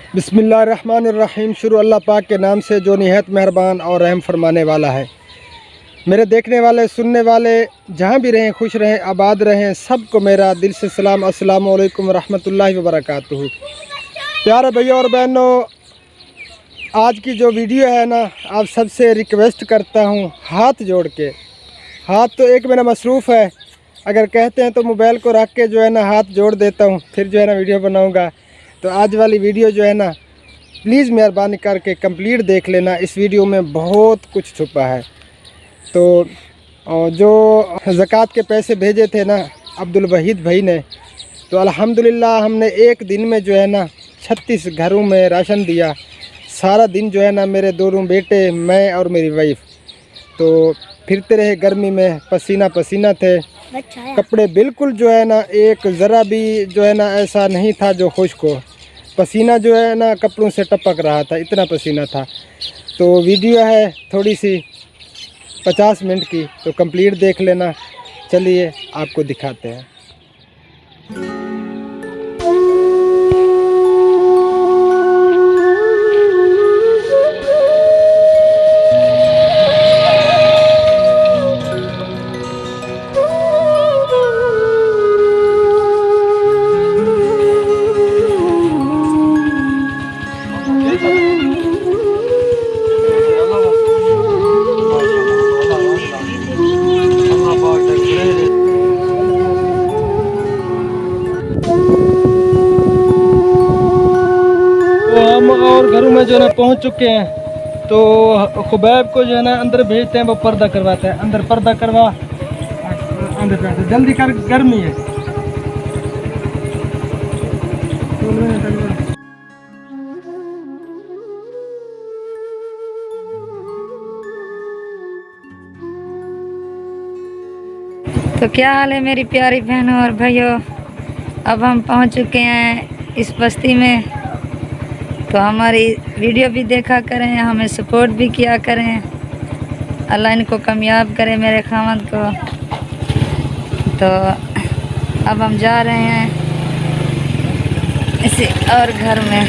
बिस्मिल्लाहिर्रहमानिर्रहीम। शुरू अल्लाह पाक के नाम से जो निहायत मेहरबान और रहम फरमाने वाला है। मेरे देखने वाले सुनने वाले जहाँ भी रहें, खुश रहें, आबाद रहें, सबको मेरा दिल से सलाम। अस्सलामु अलैकुम रहमतुल्लाहि व बरकातुहू। प्यारे भैया और बहनों, आज की जो वीडियो है ना, आप सबसे रिक्वेस्ट करता हूँ हाथ जोड़ के। हाथ तो एक मेरा मसरूफ़ है, अगर कहते हैं तो मोबाइल को रख के जो है ना हाथ जोड़ देता हूँ, फिर जो है ना वीडियो बनाऊँगा। तो आज वाली वीडियो जो है ना, प्लीज़ मेहरबानी करके कंप्लीट देख लेना। इस वीडियो में बहुत कुछ छुपा है। तो जो ज़कात के पैसे भेजे थे ना अब्दुल वहीद भाई ने, तो अल्हम्दुलिल्लाह हमने एक दिन में जो है ना 36 घरों में राशन दिया। सारा दिन जो है ना मेरे दोनों बेटे, मैं और मेरी वाइफ तो फिरते रहे गर्मी में, पसीना पसीना थे। कपड़े बिल्कुल जो है ना एक ज़रा भी जो है ना ऐसा नहीं था जो खुश्क हो। पसीना जो है ना कपड़ों से टपक रहा था, इतना पसीना था। तो वीडियो है थोड़ी सी 50 मिनट की, तो कंप्लीट देख लेना। चलिए आपको दिखाते हैं। हम और घरों में जो है ना पहुँच चुके हैं। तो खुबैब को जो है ना अंदर भेजते हैं, वो पर्दा करवाता है। अंदर पर्दा करवा, अंदर जल्दी कर, गर्मी है। तो क्या हाल है मेरी प्यारी बहनों और भाइयों। अब हम पहुंच चुके हैं इस बस्ती में। तो हमारी वीडियो भी देखा करें, हमें सपोर्ट भी किया करें। अल्लाह इनको कामयाब करे, मेरे खामद को। तो अब हम जा रहे हैं इसी और घर में।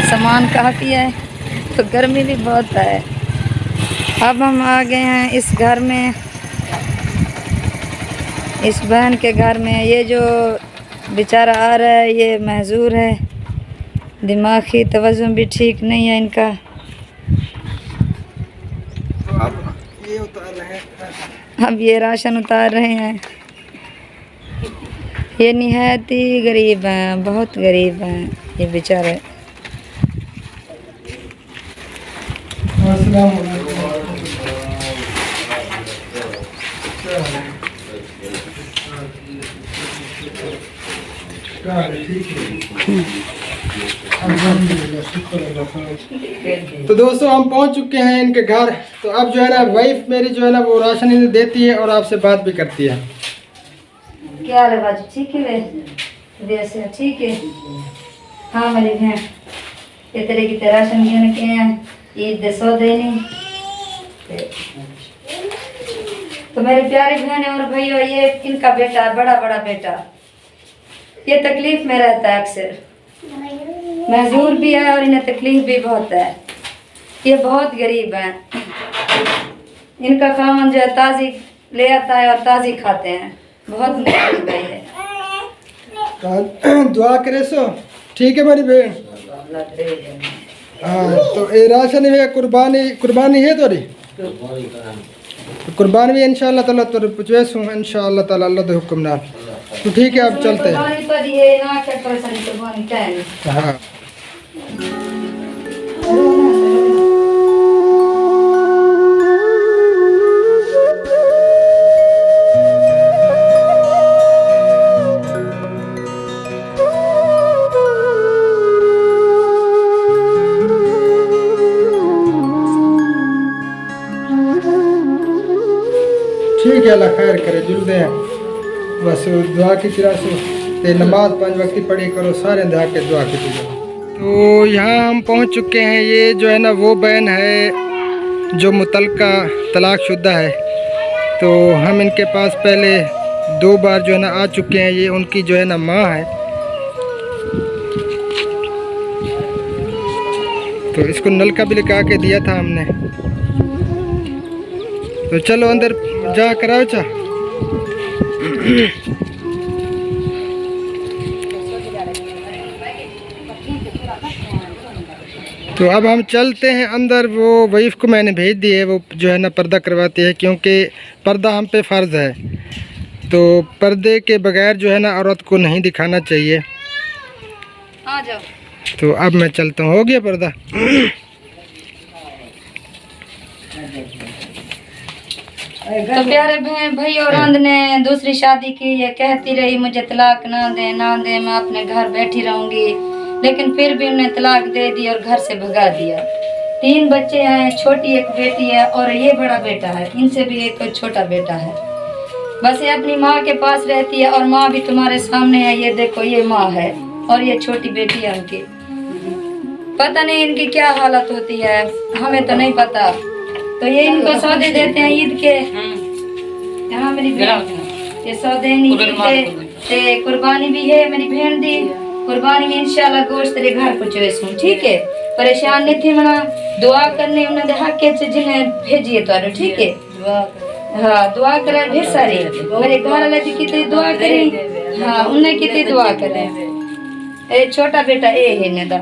सामान काफ़ी है तो गर्मी भी बहुत है। अब हम आ गए हैं इस घर में, इस बहन के घर में। ये जो बेचारा आ रहा है ये महजूर है, दिमागी तवज़ुन भी ठीक नहीं है इनका। ये उतार रहे हैं। अब ये राशन उतार रहे हैं। ये निहायत ही गरीब हैं, बहुत गरीब हैं ये बेचारे। तो दोस्तों हम पहुंच चुके हैं इनके घर। तो अब जो है ना वाइफ मेरी जो है ना वो राशन इन्हें देती है और आपसे बात भी करती है। क्या हाल है बाजू, ठीक है? वैसे ठीक है। हाँ मेरी बहन, ये तरह की राशन घेन के हैं, ईद दे सौ देनी। तो मेरी प्यारी बहन और भाइयों, ये इनका बेटा है, बड़ा बड़ा बेटा। ये तकलीफ में रहता है अक्सर, महजूर भी है और इन्हें तकलीफ भी बहुत है। ये बहुत गरीब हैं। इनका खामन जो है ताज़ी ले आता है और ताज़ी खाते हैं। बहुत मुश्किल है ये। दुआ करे सो ठीक है मेरी बहन। हाँ तो ये राशन में कुर्बानी है तोरी। कुर्बानी भी इंशाअल्लाह ताला तोरे पुछवेस हूँ इंशाअल्लाह ताला अल्लाह दे हुक्म नाल। तो ठीक है अब चलते हैं। हाँ ठीक है, अल्लाह खैर करे। जुलते हैं बस दुआ की तरह से। ते नमाज 5 वक्त की पढ़ी करो, सारे दहा के दुआ की तरह। तो यहाँ हम पहुँच चुके हैं। ये जो है ना वो बहन है जो मुतलका तलाक़शुदा है। तो हम इनके पास पहले 2 बार जो है ना आ चुके हैं। ये उनकी जो है ना माँ है। तो इसको नलका भी लगा के दिया था हमने। तो चलो अंदर जा कराओ चा। तो अब हम चलते हैं अंदर। वो वाइफ को मैंने भेज दिए, वो जो है ना पर्दा करवाती है, क्योंकि पर्दा हम पे फ़र्ज़ है। तो पर्दे के बगैर जो है ना औरत को नहीं दिखाना चाहिए। आ जाओ। तो अब मैं चलता हूँ। हो गया पर्दा? तो प्यारे बहन भाई और औरत ने दूसरी शादी की, ये कहती रही मुझे तलाक ना दे ना दे, मैं अपने घर बैठी रहूंगी, लेकिन फिर भी उन्हें तलाक दे दी और घर से भगा दिया। 3 बच्चे हैं, छोटी एक बेटी है और ये बड़ा बेटा है, इनसे भी एक छोटा बेटा है। बस ये अपनी माँ के पास रहती है और माँ भी तुम्हारे सामने है। ये देखो, ये माँ है और ये छोटी बेटी है उनकी। पता नहीं इनकी क्या हालत होती है, हमें तो नहीं पता। तो ये इनको सौदे देते हैं ईद के। यहाँ मेरी बहन, ये सौदे नहीं, कुर्बानी भी है मेरी बहन दी। कुर्बानी में इंशाल्लाह गोश्त तेरे घर पहुँचवेसूं, ठीक है? परेशान नहीं थी मना, दुआ करने उन्होंने हक के जिन्हें भेजिए तो, ठीक है? हाँ, दुआ करे ढेर सारी मेरे घर वाले भी कितनी दुआ करी। हाँ, उन्हें कितनी दुआ करे। ये छोटा बेटा ये है नेदा,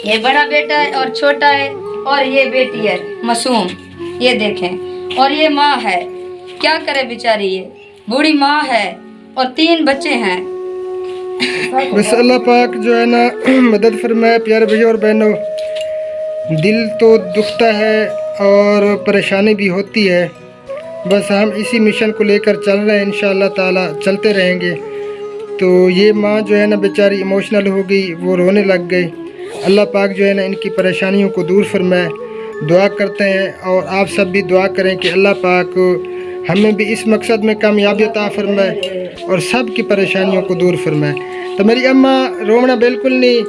ये बड़ा बेटा है और छोटा है, और ये बेटी है मासूम, ये देखें। और ये माँ है, क्या करे बेचारी, ये बूढ़ी माँ है और 3 बच्चे हैं। बस अल्लाह पाक जो है ना मदद फरमाए। प्यारे भैया और बहनों, दिल तो दुखता है और परेशानी भी होती है। बस हम इसी मिशन को लेकर चल रहे हैं, इंशाअल्लाह ताला चलते रहेंगे। तो ये माँ जो है ना बेचारी इमोशनल हो गई, वो रोने लग गई। अल्लाह पाक जो है ना इनकी परेशानियों को दूर फरमाए। दुआ करते हैं और आप सब भी दुआ करें कि अल्लाह पाक हमें भी इस मकसद में कामयाबी अता फरमाए और सब की परेशानियों को दूर फरमाए। तो मेरी अम्मा रोना बिल्कुल नहीं,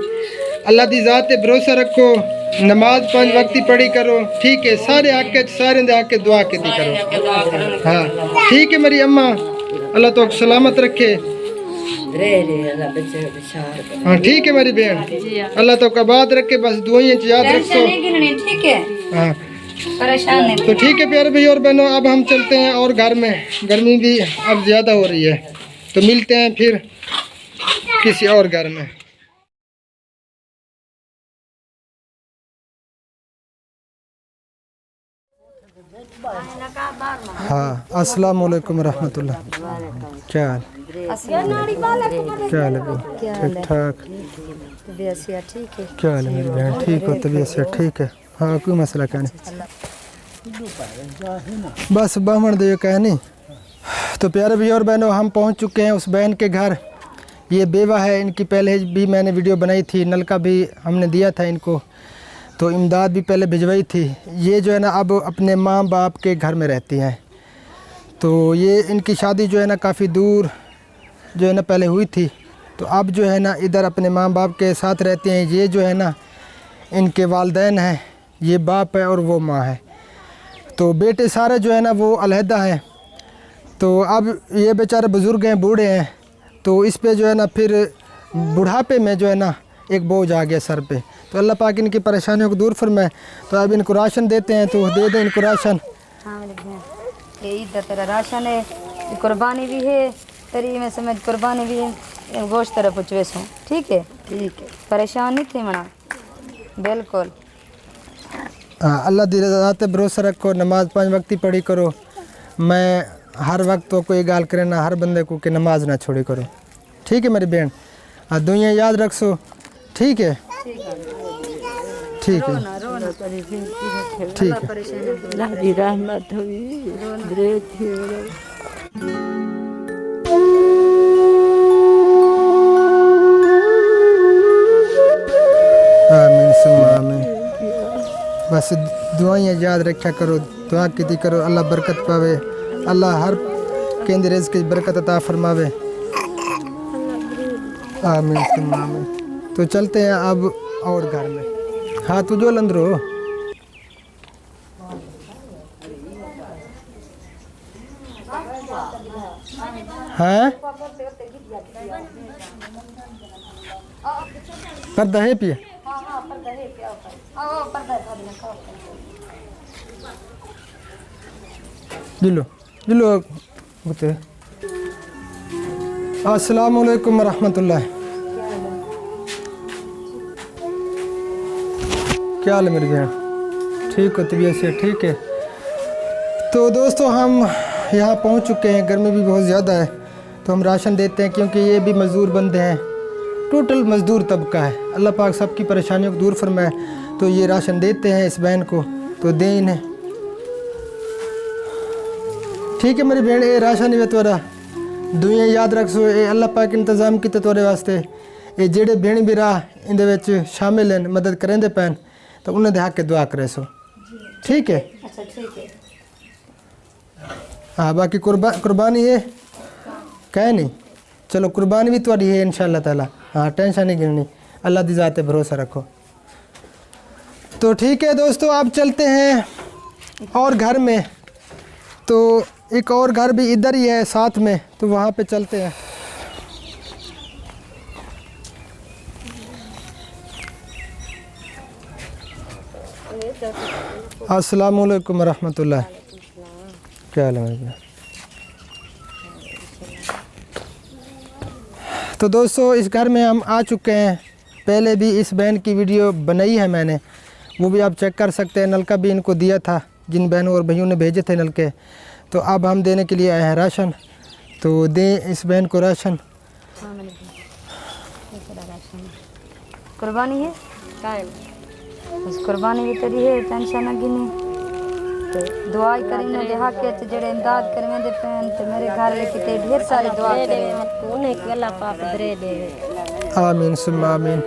अल्लाह दी ज़ात पे भरोसा रखो, नमाज 5 वक्ती पढ़ी करो, ठीक है? सारे आके दुआ के दी करो। हाँ ठीक है मेरी अम्मा, अल्लाह तो सलामत रखे। हाँ ठीक है मेरी बहन, अल्लाह तो आबाद रखे, बस दुआएं याद रखो, ठीक है? हाँ परेशान नहीं। तो ठीक है प्यारे भैया और बहनों, अब हम चलते हैं और घर में, गर्मी भी अब ज़्यादा हो रही है। तो मिलते हैं फिर किसी और घर में। हाँ, अस्सलाम वालेकुम रहमतुल्लाह। क्या हाल? क्या हाल है? ठीक ठाक। ठीक है? क्या हाल है मेरी बहन? ठीक हो? तबीयत से ठीक है? हाँ, कोई मसला क्या नहीं, बस बामण दे कह नहीं। तो प्यारे भैया और बहनों, हम पहुंच चुके हैं उस बहन के घर। ये बेवा है, इनकी पहले भी मैंने वीडियो बनाई थी, नलका भी हमने दिया था इनको, तो इमदाद भी पहले भिजवाई थी। ये जो है ना अब अपने माँ बाप के घर में रहती हैं। तो ये इनकी शादी जो है ना काफ़ी दूर जो है ना पहले हुई थी, तो अब जो है ना इधर अपने माँ बाप के साथ रहते हैं। ये जो है ना इनके वालिदैन हैं, ये बाप है और वो माँ है। तो बेटे सारे जो है ना वो अलहदा हैं। तो अब ये बेचारे बुज़ुर्ग हैं, बूढ़े हैं, तो इस पे जो है ना फिर बुढ़ापे में जो है ना एक बोझ आ गया सर पे। तो अल्लाह पाक इनकी परेशानियों को दूर फरमाए। तो अब इनको राशन देते हैं, तो दे दें इनको राशन। हाँ मेरी बहन, ये ईद तेरा राशन है, कुर्बानी भी है तेरी में समझ, कुर्बानी भी है, गोश्त तेरा पुचवेस हूँ, ठीक है? ठीक है, परेशान नहीं थी मना, बिल्कुल। हाँ, अल्लाह दी रज़ा पे भरोसा रखो, नमाज 5 वक्ती पढ़ी करो। मैं हर वक्त तो कोई गाल करे ना हर बंदे को कि नमाज ना छोड़ी करो, ठीक है मेरी बहन? हाँ, दुनिया याद रखो, ठीक है? ठीक है, ठीक है। आमीन सुम्मा आमीन। बस दुआएं याद रखा करो, दुआ की करो, अल्लाह बरकत पावे, अल्लाह हर केंद्र रिज़्क़ की बरकत अता फरमावे। आमीन सुम्मा आमीन। तो चलते हैं अब और घर में। हाँ तू जो लंदरो हाँ पर्दा है पिए। जिलो जिलो होते। अस्सलाम वालेकुम रहमतुल्लाह। क्या हाल है मेरी बहन? ठीक हो? तबीयत से ठीक है? तो दोस्तों हम यहाँ पहुँच चुके हैं। गर्मी भी बहुत ज़्यादा है तो हम राशन देते हैं, क्योंकि ये भी मज़दूर बंदे हैं, टोटल मज़दूर तबका है। अल्लाह पाक सबकी परेशानियों को दूर फरमाए। तो ये राशन देते हैं इस बहन को, तो दें इन्हें। ठीक है मेरी बहन, ये राशन ही तोरा दुनिया याद रखो, ये अल्लाह पाक इंतज़ाम किते तोरे वास्ते। ये जेड़े भेण बिरा इंदे विच शामिल हैं, मदद करेंदे पैन, तो उन्हें दे हक दुआ करे सो। ठीक है? अच्छा ठीक है। हाँ, बाकी कुर्बानी है कह नहीं, चलो कुर्बानी भी तुम्हारी है इंशाअल्लाह ताला। हाँ, टेंशन नहीं गिरनी, अल्लाह दी ज़ात पे भरोसा रखो। तो ठीक है दोस्तों, आप चलते हैं और घर में। तो एक और घर भी इधर ही है साथ में, तो वहाँ पे चलते हैं। अस्सलाम वालेकुम रहमतुल्लाह। क्या हाल है? तो दोस्तों इस घर में हम आ चुके हैं। पहले भी इस बहन की वीडियो बनाई है मैंने, वो भी आप चेक कर सकते हैं। नलका भी इनको दिया था, जिन बहनों और भाइयों ने भेजे थे नलके। तो अब हम देने के लिए आए हैं राशन, तो दें इस बहन को राशन। कुर्बानी है उस कुर्बानी भी तेरी है, टेंशन अगी नहीं। तो दुआ करें ना देहा के ते जेड़े इमदाद करवे दे पैन ते मेरे घर लेके ते ढेर सारी दुआ करें। उन्हें के अल्लाह पाक दरे दे। आमीन सुम्मा आमीन।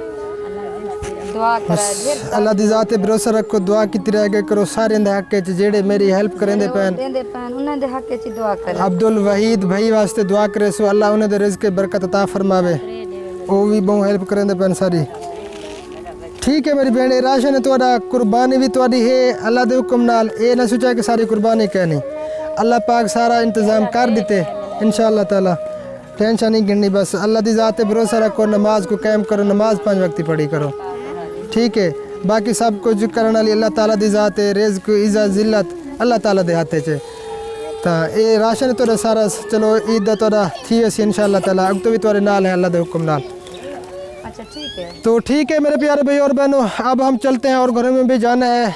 दुआ करा ढेर अल्लाह दी ज़ात पे भरोसा रखो, दुआ की रह करो सारे दे हक च जेड़े मेरी हेल्प करें दे पैन। देंदे पैन उन्हें दे हक च दुआ करें। अब्दुल वहीद भाई वास्ते दुआ करे सो अल्लाह उन्हें दे रिज़्क़ बरकत अता फरमावे, वो भी बहुत हेल्प करें दे पैन सारी। ठीक है मेरी बहन, राशन है थोड़ा, कुर्बानी भी थोड़ी है अल्लाह दे हुक्म नाल। ये ना सोचा कि सारी कुर्बानी कहनी, अल्लाह पाक सारा इंतज़ाम कर देते इंशाअल्लाह ताला। टेंशन नहीं गिननी, बस अल्लाह दी ज़ात पे भरोसा रखो, नमाज को कायम करो, नमाज 5 वक्त पढ़ी करो। ठीक है, बाकी सब कुछ करने वाली अल्लाह ताला दी ज़ात है। रिज़्क़ इज़्ज़त ज़िल्लत अल्लाह ताला दे हाथे च। तो ये राशन थोड़ा सारा चलो ईद थोड़ा थी वैसे इंशाअल्लाह ताला, अब तो भी थोड़े नाल है अल्लाह दे हुक्म नाल। अच्छा ठीक है। तो ठीक है मेरे प्यारे भाई और बहनों, अब हम चलते हैं और घरों में भी जाना है,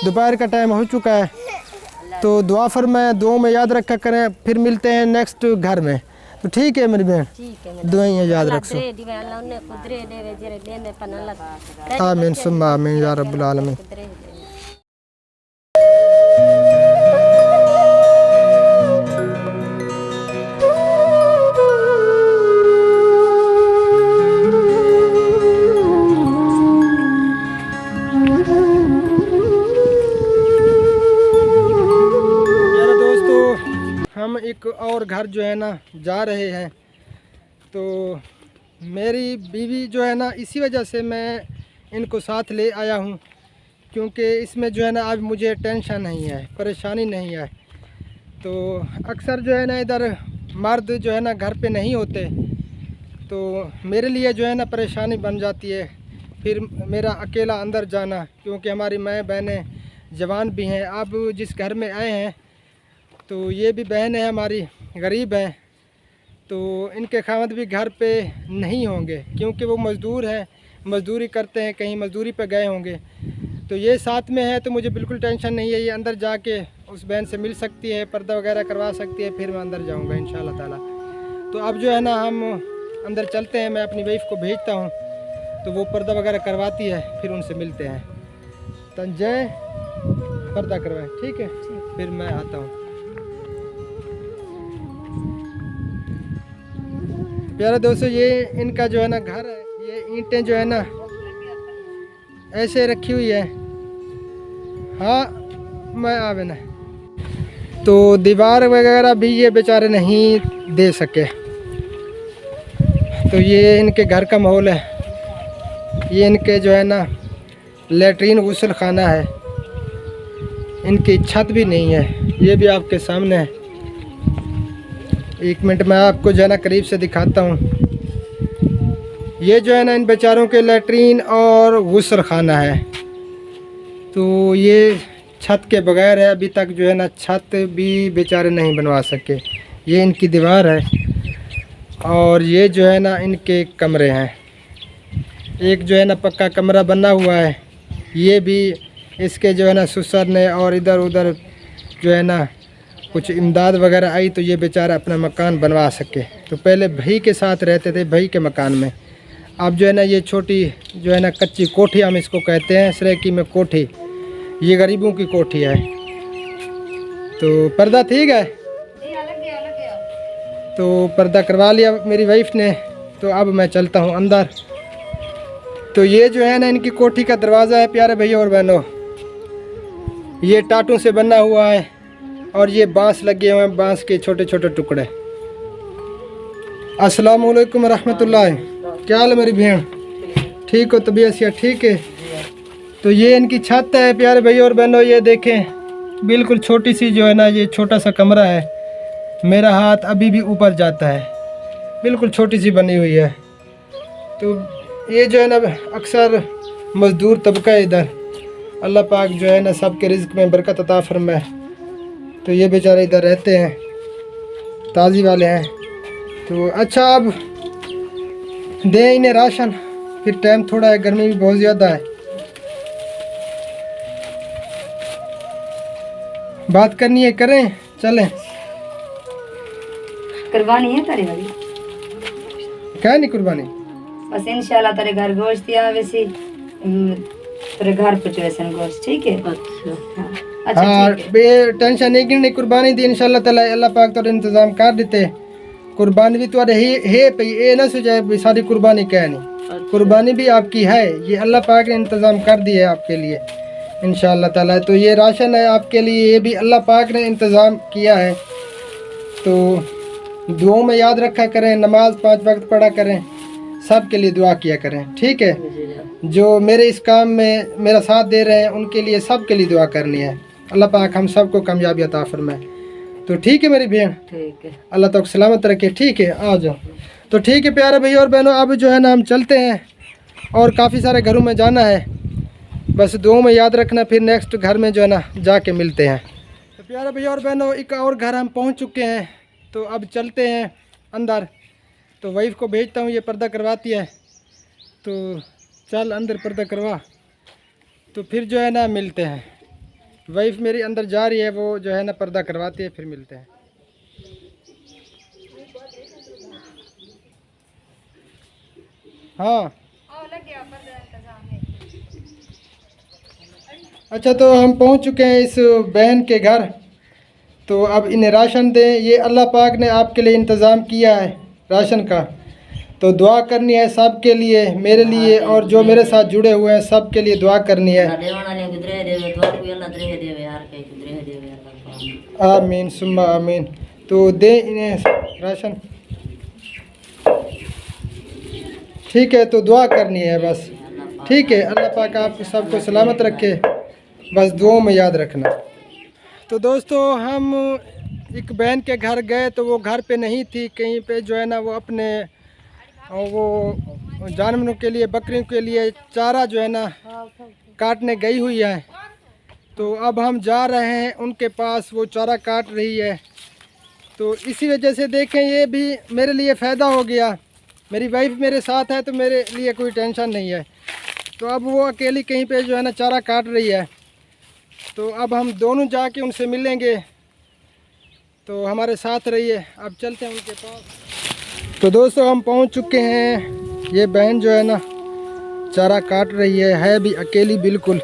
दोपहर का टाइम हो चुका है। तो दुआ फरमाएं, दुआ में याद रखा करें, फिर मिलते हैं नेक्स्ट घर में। तो ठीक है मेरी बहन, दुआएं याद रखो। आमीन सुम्मा आमीन या रब्बुल आलमीन। हम एक और घर जो है ना जा रहे हैं। तो मेरी बीवी जो है ना, इसी वजह से मैं इनको साथ ले आया हूँ, क्योंकि इसमें जो है ना अब मुझे टेंशन नहीं है, परेशानी नहीं है। तो अक्सर जो है ना इधर मर्द जो है ना घर पे नहीं होते, तो मेरे लिए जो है ना परेशानी बन जाती है फिर मेरा अकेला अंदर जाना, क्योंकि हमारी माँ बहनें जवान भी हैं। अब जिस घर में आए हैं तो ये भी बहन है हमारी, गरीब हैं, तो इनके खावंद भी घर पे नहीं होंगे, क्योंकि वो मज़दूर हैं, मज़दूरी करते हैं, कहीं मज़दूरी पे गए होंगे। तो ये साथ में है, तो मुझे बिल्कुल टेंशन नहीं है। ये अंदर जाके उस बहन से मिल सकती है, पर्दा वगैरह करवा सकती है, फिर मैं अंदर जाऊंगा इंशाअल्लाह ताला। तो अब जो है ना हम अंदर चलते हैं, मैं अपनी वाइफ को भेजता हूँ, तो वो पर्दा वगैरह करवाती है, फिर उनसे मिलते हैं। तंजय पर्दा करवाएं, ठीक है, फिर मैं आता हूँ। प्यारे दोस्तों, ये इनका जो है ना घर है, ये ईंटें जो है ना ऐसे रखी हुई है। हाँ मैं आवे ना, तो दीवार वगैरह भी ये बेचारे नहीं दे सके। तो ये इनके घर का माहौल है। ये इनके जो है ना लेटरिन गुस्ल खाना है, इनकी छत भी नहीं है, ये भी आपके सामने है। एक मिनट मैं आपको जो है ना करीब से दिखाता हूँ। ये जो है ना इन बेचारों के लेटरिन और गुस्ल खाना है। तो ये छत के बगैर है, अभी तक जो है ना छत भी बेचारे नहीं बनवा सके। ये इनकी दीवार है और ये जो है ना इनके कमरे हैं। एक जो है ना पक्का कमरा बना हुआ है, ये भी इसके जो है ना ससुर ने और इधर उधर जो है ना कुछ इमदाद वगैरह आई तो ये बेचारा अपना मकान बनवा सके। तो पहले भाई के साथ रहते थे, भाई के मकान में। अब जो है ना ये छोटी जो है ना कच्ची कोठी हम इसको कहते हैं, सरेकी में कोठी, ये गरीबों की कोठी है। तो पर्दा ठीक है, तो पर्दा करवा लिया मेरी वाइफ ने। तो अब मैं चलता हूँ अंदर। तो ये जो है ना इनकी कोठी का दरवाज़ा है प्यारे भैया और बहनों, ये टाटों से बना हुआ है और ये बांस लगे हुए हैं, बांस के छोटे छोटे टुकड़े। अस्सलाम वालेकुम रहमतुल्लाह। क्या हाल है मेरी बहन, ठीक हो? तबीयत से ठीक है? तो ये इनकी छत है प्यारे भैया और बहनों, ये देखें बिल्कुल छोटी सी जो है ना ये छोटा सा कमरा है। मेरा हाथ अभी भी ऊपर जाता है, बिल्कुल छोटी सी बनी हुई है। तो ये जो है ना अक्सर मज़दूर तबका है इधर, अल्लाह पाक जो है ना सबके रिज़्क़ में बरकत अता फरमाए। तो ये बेचारे इधर रहते हैं, ताज़ी वाले हैं। तो अच्छा अब दें इन्हें राशन, फिर टाइम थोड़ा है, गर्मी भी बहुत ज़्यादा है। बात करनी है करें, चलें। कुर्बानी है तारी वाली, क्या नहीं कुर्बानी? बस इंशाल्लाह तेरे घर गोश्त या वैसे तेरे घर पे वैसे गोश्त, ठीक है? अच्छा हाँ ठीक है। बे टेंशन नहीं कुर्बानी दी इंशाल्लाह ताला, अल्लाह पाक तो इंतजाम कर देते। कुर्बानी भी तो है पे, ये ना सोचा भी सारी कुर्बानी क्या नहीं, कुर्बानी भी आपकी है, ये अल्लाह पाक ने इंतजाम कर दिया है आपके लिए इंशाल्लाह ताला। तो ये राशन है आपके लिए, ये भी अल्लाह पाक ने इंतज़ाम किया है। तो दुआओं में याद रखा करें, नमाज 5 वक्त पढ़ा करें, सब के लिए दुआ किया करें, ठीक है? जो मेरे इस काम में मेरा साथ दे रहे हैं उनके लिए, सब के लिए दुआ करनी है। अल्लाह पाक हम सबको कामयाबी अता फरमाए। तो ठीक है मेरी बहन, ठीक है, अल्लाह तक सलामत रखे, ठीक है? आ जाओ। तो ठीक है प्यारे भैया और बहनों, अब जो है ना हम चलते हैं और काफ़ी सारे घरों में जाना है, बस दुआओं में याद रखना, फिर नेक्स्ट घर में जो है ना जाके मिलते हैं। तो प्यारे भैया और बहनों एक और घर हम पहुंच चुके हैं, तो अब चलते हैं अंदर। तो वाइफ को भेजता हूँ, ये पर्दा करवाती है, तो चल अंदर पर्दा करवा, तो फिर जो है ना मिलते हैं। वाइफ मेरी अंदर जा रही है, वो जो है ना पर्दा करवाती है, फिर मिलते हैं। हाँ अच्छा, तो हम पहुंच चुके हैं इस बहन के घर। तो अब इन्हें राशन दें, ये अल्लाह पाक ने आपके लिए इंतज़ाम किया है राशन का। तो दुआ करनी है सब के लिए, मेरे लिए और जो मेरे साथ जुड़े हुए हैं सब के लिए दुआ करनी है। आमीन सुम्मा आमीन। तो दे इन्हें राशन, ठीक है? तो दुआ करनी है बस, ठीक है? अल्लाह पाक आप सबको सलामत रखे, बस दुआओं में याद रखना। तो दोस्तों हम एक बहन के घर गए, तो वो घर पे नहीं थी, कहीं पे जो है ना वो अपने वो जानवरों के लिए, बकरियों के लिए चारा जो है ना काटने गई हुई है। तो अब हम जा रहे हैं उनके पास, वो चारा काट रही है। तो इसी वजह से देखें ये भी मेरे लिए फ़ायदा हो गया, मेरी वाइफ मेरे साथ है तो मेरे लिए कोई टेंशन नहीं है। तो अब वो अकेली कहीं पे जो है ना चारा काट रही है, तो अब हम दोनों जाके उनसे मिलेंगे। तो हमारे साथ रहिए, अब चलते हैं उनके पास। तो दोस्तों हम पहुंच चुके हैं, ये बहन जो है ना चारा काट रही है भी अकेली बिल्कुल।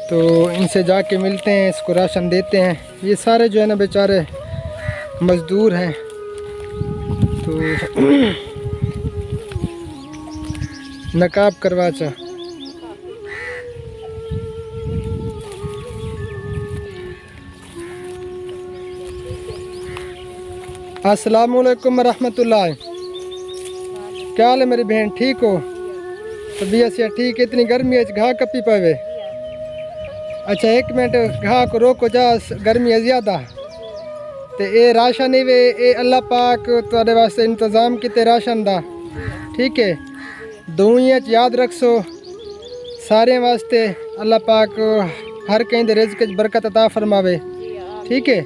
तो इनसे जाके मिलते हैं, इसको राशन देते हैं। ये सारे जो है ना बेचारे मज़दूर हैं। तो नकाब करवा चा। अस्सलामुअलैकुम रहमतुल्लाह। क्या हाल है मेरी बहन, ठीक हो? तबीयत से ठीक? इतनी गर्मी है, घा कपी पावे। अच्छा एक मिनट, घा को रोको जा, गर्मी है ज़्यादा। तो ये राशन ही वे ये अल्लाह पाक तुहाडे वास्ते इंतज़ाम किते राशन दा, ठीक है? दुआएं याद रखसो, सारे वास्ते अल्लाह पाक हर कहीं दे रिज़्क़ च बरकत अता फरमावे। ठीक है,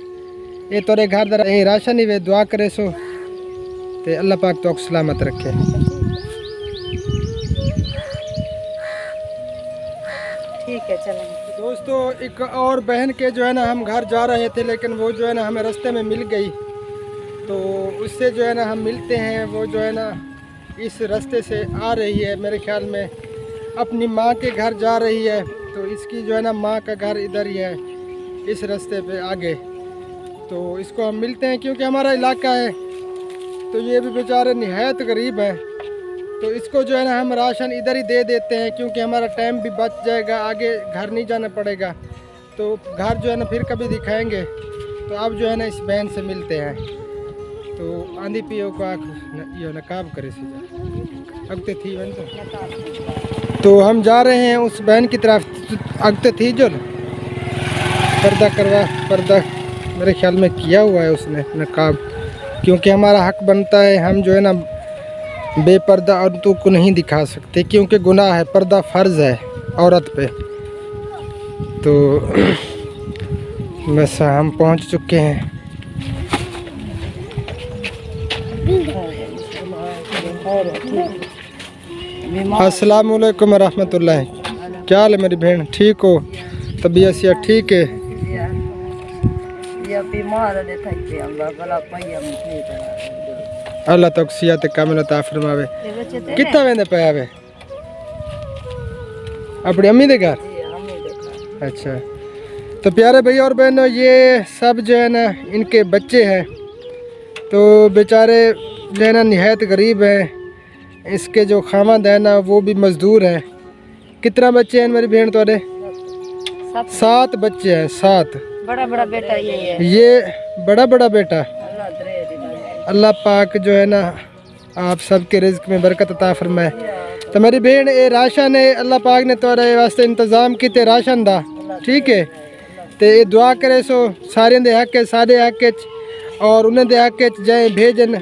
ये तोरे घर दर राशन ही वे दुआ करे सो ते अल्लाह पाक तो सलामत रखे। ठीक है चलेंगे। दोस्तों, एक और बहन के जो है ना हम घर जा रहे थे, लेकिन वो जो है ना हमें रास्ते में मिल गई, तो उससे जो है ना हम मिलते हैं। वो जो है ना इस रास्ते से आ रही है, मेरे ख्याल में अपनी माँ के घर जा रही है। तो इसकी जो है ना माँ का घर इधर ही है, इस रास्ते पे आगे। तो इसको हम मिलते हैं क्योंकि हमारा इलाका है, तो ये भी बेचारे निहायत गरीब हैं। तो इसको जो है ना हम राशन इधर ही दे देते हैं क्योंकि हमारा टाइम भी बच जाएगा, आगे घर नहीं जाना पड़ेगा। तो घर जो है ना फिर कभी दिखाएंगे। तो अब जो है ना इस बहन से मिलते हैं। तो आंधी पियो को यो नकाब करे से अगते थी बहन। तो हम जा रहे हैं उस बहन की तरफ। अगते थी जो पर्दा करवा, पर्दा मेरे ख्याल में किया हुआ है उसने नकाब, क्योंकि हमारा हक बनता है। हम जो है ना बेपर्दा औरतों को नहीं दिखा सकते क्योंकि गुनाह है, पर्दा फ़र्ज़ है औरत पे। तो बस हम पहुंच चुके हैं। अस्सलाम वालेकुम रहमतुल्लाह। क्या हाल है मेरी बहन, ठीक हो? तबीयत से ठीक है? अल्लाह तक सियात कामिल अता फरमावे। कितना वेंदे पे आवे अपनी अम्मी दे घर? अच्छा, तो प्यारे भाई और बहनों, ये सब जो है ना इनके बच्चे हैं। तो बेचारे जो है ना निहायत गरीब हैं। इसके जो खामद है ना वो भी मज़दूर हैं। कितना बच्चे हैं मेरी बहन तोरे? 7 बच्चे हैं, 7। बड़ा बड़ा बेटा ये बड़ा बड़ा बेटा। अल्लाह पाक जो है ना आप सबके रिज़्क़ में बरकत अता फरमाए। तो मेरी बहन ये राशन है, अल्लाह पाक ने तोरे वास्ते इंतज़ाम किते राशन दा। ठीक है, तो ये दुआ करे सो सारे दे हक, सारे हक और उन्हें दे हक जय भेजन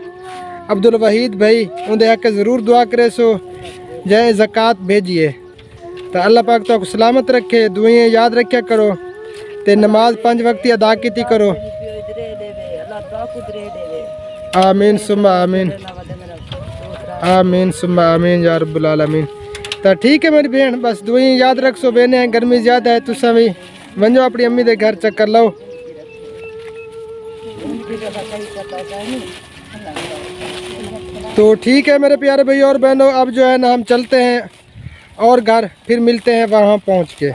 अब्दुल वहीद भाई उनके हक ज़रूर दुआ करे सो जय ज़कात भेजिए। तो अल्लाह पाक तो सलामत रखे, दुआएं याद रखा करो, ते नमाज 5 वक्त अदा की करो। आमीन सुम्मा आमीन, आमीन सुम्मा आमीन या रब्बुल आलमीन। तो ठीक है मेरी बहन, बस दुआएं याद रख सो। बहने हैं गर्मी ज़्यादा है, तुसा भी वंजो अपनी अम्मी दे घर चक्कर लो। तो ठीक है मेरे प्यारे भाई और बहनों, अब जो है ना हम चलते हैं और घर फिर मिलते हैं वहाँ पहुँच के।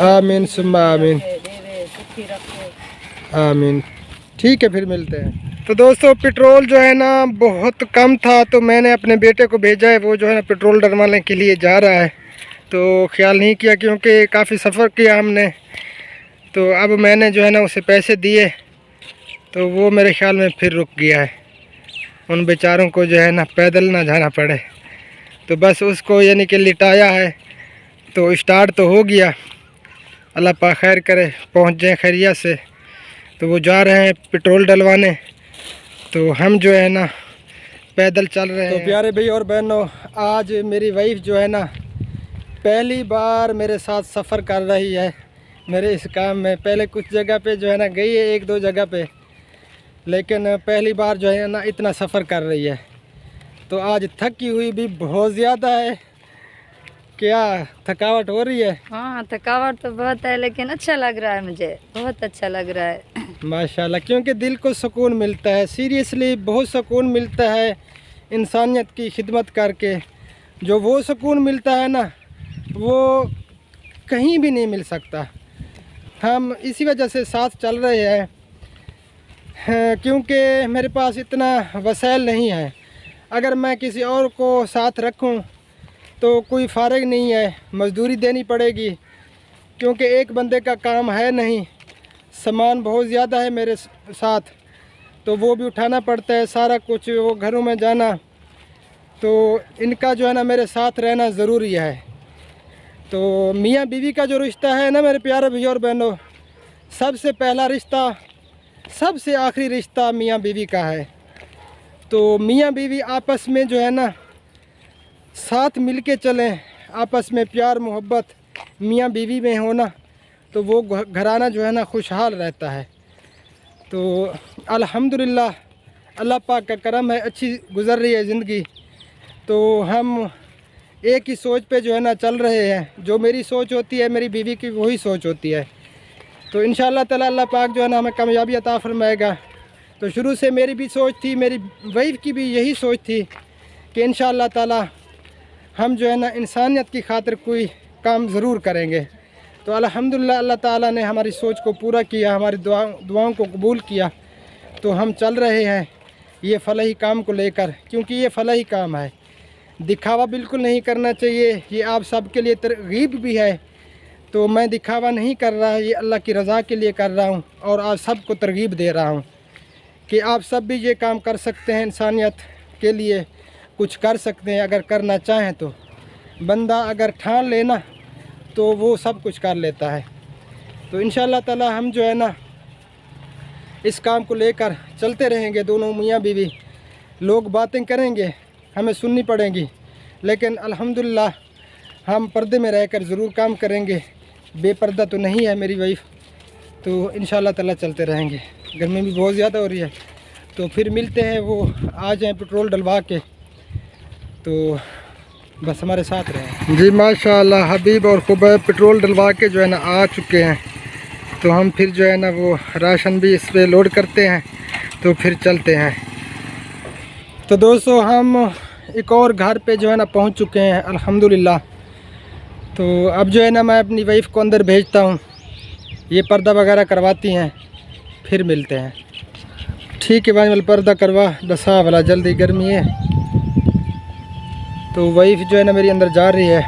आमीन सुम्मा आमीन, आमीन। ठीक है, फिर मिलते हैं। तो दोस्तों, पेट्रोल जो है ना बहुत कम था, तो मैंने अपने बेटे को भेजा है। वो जो है ना पेट्रोल डलवाने के लिए जा रहा है। तो ख्याल नहीं किया क्योंकि काफ़ी सफ़र किया हमने। तो अब मैंने जो है ना उसे पैसे दिए, तो वो मेरे ख्याल में फिर रुक गया है। उन बेचारों को जो है ना पैदल ना जाना पड़े, तो बस उसको यानी कि लिटाया है। तो स्टार्ट तो हो गया, अल्लाह पाक खैर करे, पहुंच जाए खैरियत से। तो वो जा रहे हैं पेट्रोल डलवाने, तो हम जो है ना पैदल चल रहे हैं। तो प्यारे भाई और बहनों, आज मेरी वाइफ जो है ना पहली बार मेरे साथ सफ़र कर रही है मेरे इस काम में। पहले कुछ जगह पे जो है ना गई है, 1-2 जगह पे, लेकिन पहली बार जो है ना इतना सफ़र कर रही है। तो आज थकी हुई भी बहुत ज़्यादा है। क्या थकावट हो रही है? हाँ, थकावट तो बहुत है, लेकिन अच्छा लग रहा है, मुझे बहुत अच्छा लग रहा है माशाल्लाह, क्योंकि दिल को सुकून मिलता है। सीरियसली बहुत सुकून मिलता है इंसानियत की खिदमत करके। जो वो सुकून मिलता है ना वो कहीं भी नहीं मिल सकता। हम इसी वजह से साथ चल रहे हैं, क्योंकि मेरे पास इतना वसाइल नहीं है। अगर मैं किसी और को साथ रखूं तो कोई फ़ारिग नहीं है, मज़दूरी देनी पड़ेगी, क्योंकि एक बंदे का काम है नहीं। सामान बहुत ज़्यादा है मेरे साथ, तो वो भी उठाना पड़ता है सारा कुछ, वो घरों में जाना। तो इनका जो है ना मेरे साथ रहना ज़रूरी है। तो मियाँ बीवी का जो रिश्ता है ना मेरे प्यारे भाई और बहनों, सबसे पहला रिश्ता, सबसे आखिरी रिश्ता मियाँ बीवी का है। तो मियाँ बीवी आपस में जो है ना साथ मिल के चलें, आपस में प्यार मोहब्बत मियाँ बीवी में होना, तो वो घराना जो है ना खुशहाल रहता है। तो अल्हम्दुलिल्लाह अल्लाह पाक का करम है, अच्छी गुज़र रही है ज़िंदगी। तो हम एक ही सोच पे जो है ना चल रहे हैं। जो मेरी सोच होती है मेरी बीवी की वही सोच होती है। तो इंशाअल्लाह ताला अल्लाह पाक जो है ना हमें कामयाबी अता फरमाएगा। तो शुरू से मेरी भी सोच थी, मेरी वाइफ की भी यही सोच थी कि इंशाअल्लाह ताला हम जो है ना इंसानियत की खातिर कोई काम ज़रूर करेंगे। तो अल्हम्दुलिल्लाह अल्लाह ताला ने हमारी सोच को पूरा किया, हमारी दुआओं को कबूल किया। तो हम चल रहे हैं ये फलाही काम को लेकर, क्योंकि ये फलाही काम है। दिखावा बिल्कुल नहीं करना चाहिए, ये आप सब के लिए तरगीब भी है। तो मैं दिखावा नहीं कर रहा, ये अल्लाह की रज़ा के लिए कर रहा हूँ और आप सब को तरगीब दे रहा हूँ कि आप सब भी ये काम कर सकते हैं, इंसानियत के लिए कुछ कर सकते हैं अगर करना चाहें तो। बंदा अगर ठान लेना तो वो सब कुछ कर लेता है। तो इंशाअल्लाह ताला हम जो है ना इस काम को लेकर चलते रहेंगे, दोनों मियाँ बीवी। लोग बातें करेंगे, हमें सुननी पड़ेंगी, लेकिन अल्हम्दुलिल्लाह हम पर्दे में रहकर ज़रूर काम करेंगे। बेपर्दा तो नहीं है मेरी वाइफ। तो इंशाअल्लाह ताला चलते रहेंगे। गर्मी भी बहुत ज़्यादा हो रही है। तो फिर मिलते हैं, वो आ जाएँ पेट्रोल डलवा के। तो बस हमारे साथ रहें जी। माशाअल्लाह हबीब और खुबैब पेट्रोल डलवा के जो है ना आ चुके हैं। तो हम फिर जो है ना वो राशन भी इस पे लोड करते हैं, तो फिर चलते हैं। तो दोस्तों हम एक और घर पे जो है ना पहुंच चुके हैं अल्हम्दुलिल्लाह। तो अब जो है ना मैं अपनी वाइफ को अंदर भेजता हूं, ये पर्दा वगैरह करवाती हैं, फिर मिलते हैं। ठीक है भाई, मतलब पर्दा करवा दसा वाला, जल्दी गर्मी है। तो वाइफ जो है ना मेरी अंदर जा रही है,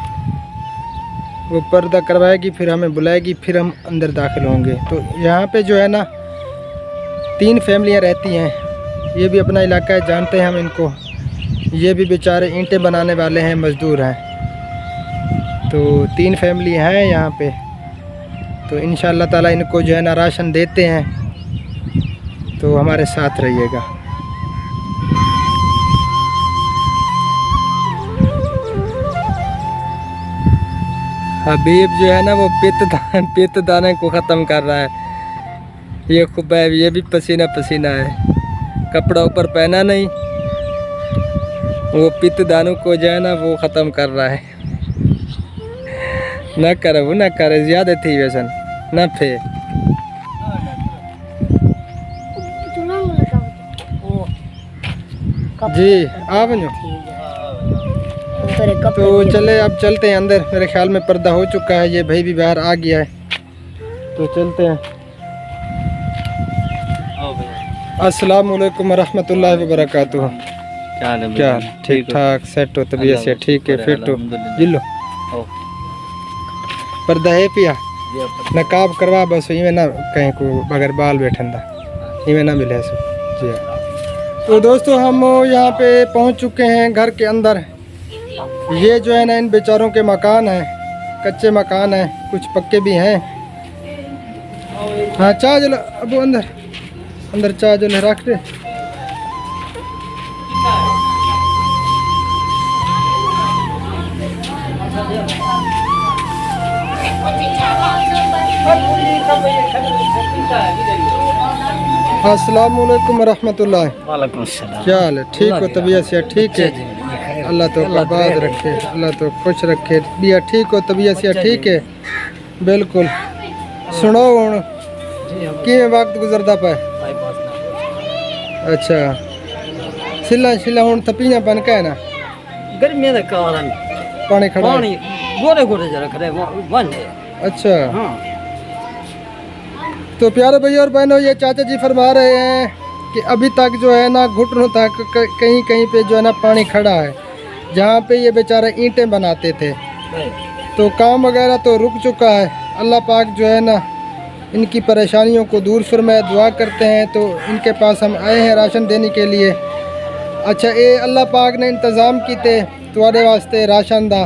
वो पर्दा करवाएगी, फिर हमें बुलाएगी, फिर हम अंदर दाखिल होंगे। तो यहाँ पे जो है ना 3 फैमिलियाँ रहती हैं। ये भी अपना इलाका है, जानते हैं हम इनको। ये भी बेचारे ईंटें बनाने वाले हैं, मज़दूर हैं। तो 3 फैमिली हैं यहाँ पे। तो इंशाअल्लाह ताला इनको जो है ना राशन देते हैं। तो हमारे साथ रहिएगा। हबीब जो है ना वो पित्त दाने को ख़त्म कर रहा है। ये खुबैब, ये भी पसीना पसीना है, कपड़ा ऊपर पहना नहीं, वो पित्त दानों को जो है ना वो ख़त्म कर रहा है। ना करे वो, ना करे, ज़्यादा थी वैसन ना फे। जी आप जो तो चले, अब चलते हैं अंदर। मेरे ख्याल में पर्दा हो चुका है, ये भाई भी बाहर आ गया है। तो चलते हैं। अस्सलाम वालेकुम रहमतुल्लाहि व बरकातुहू। क्या ठीक ठाक सेट हो, तबीयत से ठीक है, फिट हो? जिलो पर्दा है पिया, नकाब करवा बस, इवें ना कहीं को बगैर बाल बैठन दा, इवें ना मिले सो जी। तो दोस्तों हम यहाँ पे पहुँच चुके हैं घर के अंदर। ये जो है ना इन बेचारों के मकान हैं, कच्चे मकान हैं, कुछ पक्के भी हैं। हाँ चाह जला अब अंदर अंदर चाह जला रख दे। अस्सलाम वालेकुम रहमतुल्लाह। वालेकुम सलाम। क्या हाल है? ठीक हो? तबीयत से ठीक है? अल्लाह तो आबाद रखे, अल्लाह तो खुश रखे। बिया ठीक हो? तबीयत से ठीक है? बिल्कुल। सुनो हूँ कि वक्त गुजरता पाए। अच्छा सिला शिला हूँ तपियाँ बन के ना गर्मी का कारण पानी खड़ा है। पानी गोरे गोरे जरा खड़े बन। अच्छा हाँ। तो प्यारे भैया और बहनों, ये चाचा जी फरमा रहे हैं कि अभी तक जो है ना घुटनों तक कहीं कहीं पे जो है ना पानी खड़ा है, जहाँ पे ये बेचारे ईंटें बनाते थे। तो काम वगैरह तो रुक चुका है। अल्लाह पाक जो है ना इनकी परेशानियों को दूर फरमाए, दुआ करते हैं। तो इनके पास हम आए हैं राशन देने के लिए। अच्छा ये अल्लाह पाक ने इंतज़ाम किए तुम्हारे वास्ते राशन दा,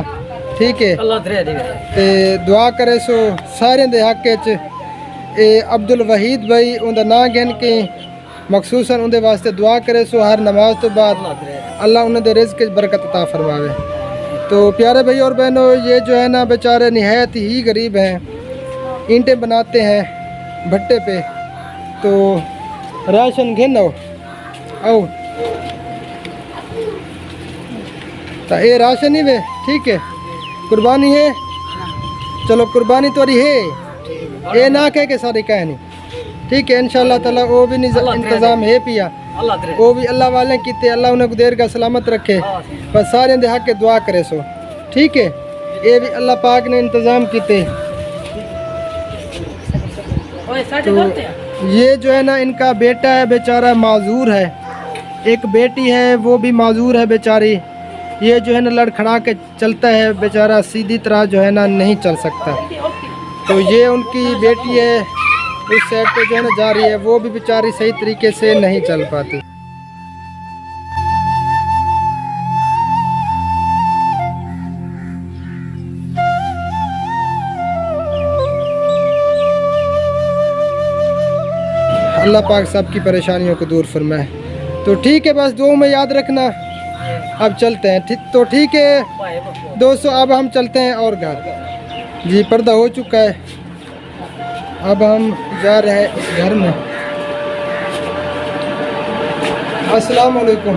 ठीक है? ते दुआ करे सो सारे दे हक च। ए अब्दुल वहीद भाई उनका ना गिन के मखसूसन उनके वास्ते दुआ करे सो हर नमाज तो बाद अल्लाह उन्होंने रिज़्क़ च बरकत अता फरमावे। तो प्यारे भाई और बहनों, ये जो है ना बेचारे निहायत ही गरीब हैं, ईंटें बनाते हैं भट्टे पे। तो राशन घेनो आओ तो ये राशन ही वे, ठीक है, कुर्बानी है, चलो कुर्बानी तो है, ये ना कह के सारी कहानी, ठीक है। इंशाल्लाह ताला वो भी इंतज़ाम है पिया, वो भी अल्लाह वाले किते, अल्लाह उन्हें देर का सलामत रखे, बस सारे दे हक के दुआ करे सो, ठीक है। ये भी अल्लाह पाक ने इंतज़ाम किते। तो ये जो है ना इनका बेटा है, बेचारा माजूर है, एक बेटी है वो भी माजूर है बेचारी। ये जो है ना लड़खड़ा के चलता है बेचारा, सीधी तरह जो है ना नहीं चल सकता। तो ये उनकी बेटी है, उस साइड पे जो है ना जा रही है, वो भी बेचारी सही तरीके से नहीं चल पाती। अल्लाह पाक सबकी परेशानियों को दूर फरमाए। तो ठीक है, बस दुआ में याद रखना। अब चलते हैं, तो ठीक है दोस्तों, अब हम चलते हैं और घर। जी पर्दा हो चुका है, अब हम जा रहे हैं इस घर में। अस्सलाम वालेकुम,